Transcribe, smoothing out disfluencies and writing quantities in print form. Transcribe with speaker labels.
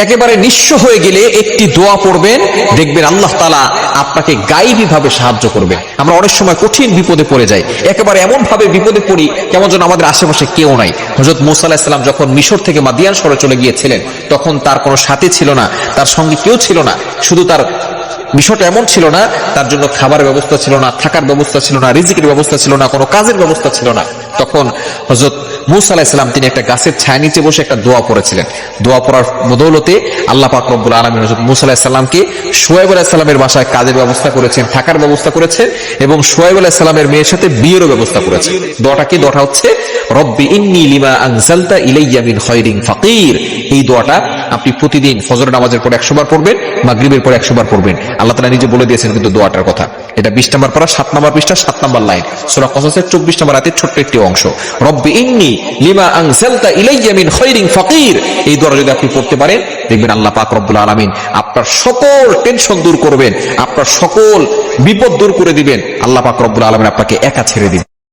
Speaker 1: একেবারে নিঃস্ব হয়ে গেলে একটি দোয়া পড়বেন, দেখবেন আল্লাহ তাআলা আপনাকে গায়েবী ভাবে সাহায্য করবে। আমরা অনেক সময় কঠিন বিপদে পড়ে যাই, একেবারে এমন ভাবে বিপদে পড়ি কেমন যেন আমাদের আশেপাশে কেউ নাই। হযরত মূসা আলাইহিস সালাম যখন মিশর থেকে মাদিয়ান শহরে চলে গিয়েছিলেন, তখন তার কোনো সাথী ছিল না, তার সঙ্গে কেউ ছিল না। শুধু তার বিষয়টা এমন ছিল না, তার জন্য খাবারের ব্যবস্থা ছিল না, থাকার ব্যবস্থা ছিল না, রিজিকের ব্যবস্থা ছিল না, কোনো কাজের ব্যবস্থা ছিল না। তখন হযরত মূসা আলাইহিস সালাম তিনি একটা গাছের ছায়া নিচে বসে একটা দোয়া পড়েছিলেন। দোয়া পড়ার বদৌলতে আল্লাহ পাক রব্বুল আলামিন হযরত মূসা আলাইহিস সালামকে শুআয়ব আলাইহিস সালামের বাসায় কাজের ব্যবস্থা করেছেন, থাকার ব্যবস্থা করেছেন, এবং শুআয়ব আলাইহিস সালামের মেয়ের সাথে বিয়েরও ব্যবস্থা করেছেন। দোয়াটা হচ্ছে রব্বি ইন্নী লিমা আনজালতা ইলাইয়া মিন খায়রিন ফাকির। এই দোয়াটা আপনি প্রতিদিন ফজরের নামাজের পর 100 বার পড়বেন, মাগরিবের পর 100 বার পড়বেন। আল্লাহ তাআলা নিজে বলে দিয়েছেন কিন্তু দোয়াটার কথা। এটা 20 নম্বর পারা 7 নম্বর পৃষ্ঠা 7 নম্বর লাইন, সূরা কসসের 24 নম্বর আয়াতের ছোট্ট একটি অংশ। রব্বি ইন্নী লিমা আনজালতা ইলাইয়া মিন খায়রিন ফাকির। এই দোয়া যদি আপনি পড়তে পারেন, দেখবেন আল্লাহ পাক রব্বুল আলামিন আপনার সকল টেনশন দূর করবেন, আপনার সকল বিপদ দূর করে দিবেন। আল্লাহ পাক রব্বুল আলামিন আপনাকে একা ছেড়ে দিবেন।